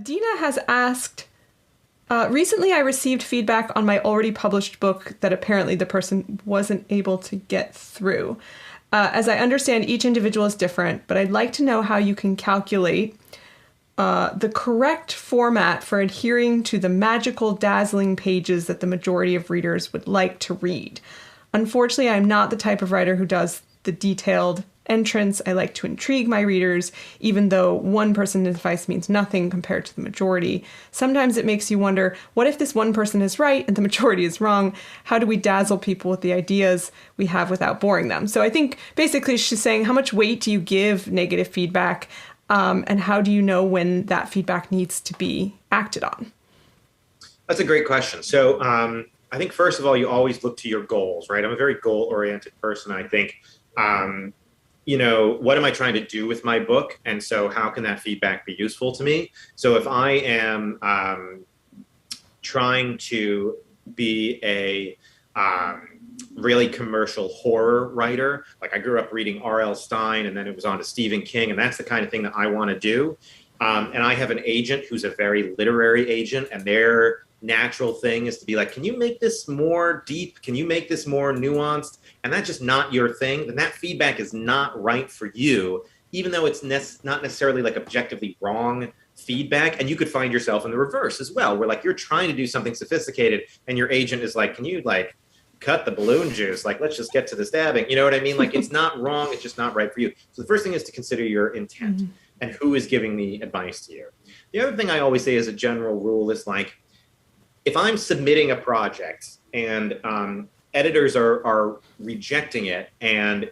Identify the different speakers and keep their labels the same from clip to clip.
Speaker 1: Dina has asked, recently I received feedback on my already published book that apparently the person wasn't able to get through. As I understand, each individual is different, but I'd like to know how you can calculate the correct format for adhering to the magical, dazzling pages that the majority of readers would like to read. Unfortunately, I'm not the type of writer who does the detailed entrance. I like to intrigue my readers, even though one person's advice means nothing compared to the majority. Sometimes it makes you wonder, what if this one person is right and the majority is wrong? How do we dazzle people with the ideas we have without boring them? So I think basically she's saying, how much weight do you give negative feedback? And how do you know when that feedback needs to be acted on?
Speaker 2: That's a great question. So I think, first of all, you always look to your goals, right? I'm a very goal-oriented person. I think, what am I trying to do with my book? And so how can that feedback be useful to me? So if I am trying to be a really commercial horror writer, like I grew up reading R.L. Stine and then it was on to Stephen King, and that's the kind of thing that I want to do. And I have an agent who's a very literary agent, and their natural thing is to be like, can you make this more deep? Can you make this more nuanced? And that's just not your thing. Then that feedback is not right for you, even though it's not necessarily like objectively wrong feedback. And you could find yourself in the reverse as well, where like you're trying to do something sophisticated and your agent is like, can you like cut the balloon juice? Like, let's just get to the stabbing. You know what I mean? Like, it's not wrong. It's just not right for you. So the first thing is to consider your intent and who is giving the advice to you. The other thing I always say as a general rule is like, if I'm submitting a project and editors are rejecting it, and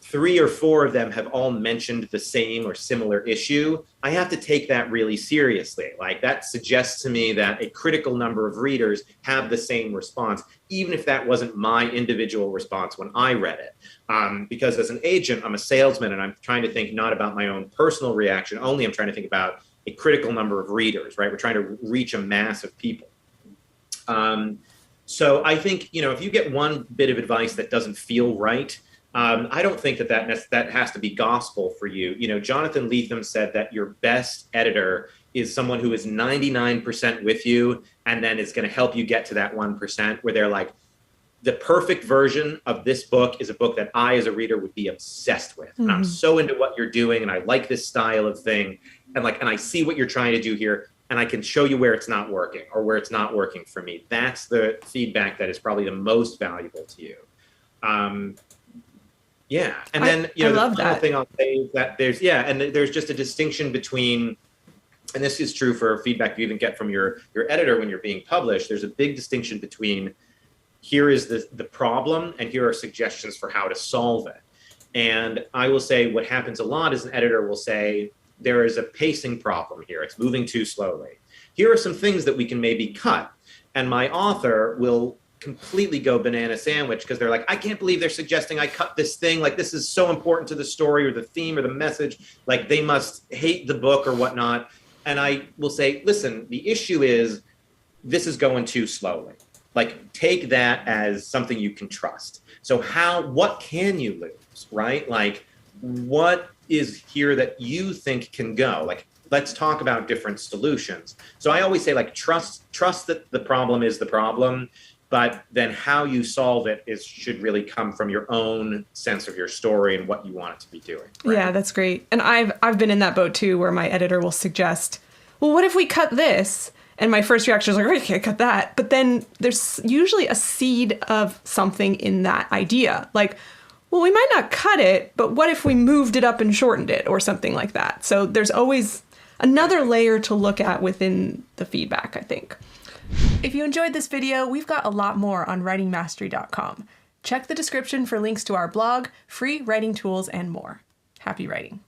Speaker 2: 3 or 4 of them have all mentioned the same or similar issue, I have to take that really seriously. Like, that suggests to me that a critical number of readers have the same response, even if that wasn't my individual response when I read it. Because as an agent, I'm a salesman, and I'm trying to think not about my own personal reaction only. I'm trying to think about a critical number of readers, right? We're trying to reach a mass of people. So I think, if you get one bit of advice that doesn't feel right, I don't think that has to be gospel for you. Jonathan Lethem said that your best editor is someone who is 99% with you and then is going to help you get to that 1%, where they're like, the perfect version of this book is a book that I, as a reader, would be obsessed with. And I'm so into what you're doing, and I like this style of thing. And I see what you're trying to do here, and I can show you where it's not working or where it's not working for me. That's the feedback that is probably the most valuable to you. Yeah. And then,
Speaker 1: I love
Speaker 2: the final thing I'll say is that there's just a distinction between, and this is true for feedback you even get from your editor when you're being published, there's a big distinction between, here is the problem and here are suggestions for how to solve it. And I will say what happens a lot is an editor will say, there is a pacing problem here. It's moving too slowly. Here are some things that we can maybe cut. And my author will completely go banana sandwich because they're like, I can't believe they're suggesting I cut this thing. Like, this is so important to the story or the theme or the message. Like, they must hate the book or whatnot. And I will say, listen, the issue is this is going too slowly. Like, take that as something you can trust. So what can you lose, right? Like, what is here that you think can go? Like, let's talk about different solutions. So I always say, like, trust that the problem is the problem, but then how you solve it should really come from your own sense of your story and what you want it to be doing. Right?
Speaker 1: Yeah, that's great. And I've been in that boat too, where my editor will suggest, well, what if we cut this? And my first reaction is like, oh, you can't cut that. But then there's usually a seed of something in that idea. Like, well, we might not cut it, but what if we moved it up and shortened it or something like that? So there's always another layer to look at within the feedback, I think. If you enjoyed this video, we've got a lot more on writingmastery.com. Check the description for links to our blog, free writing tools, and more. Happy writing.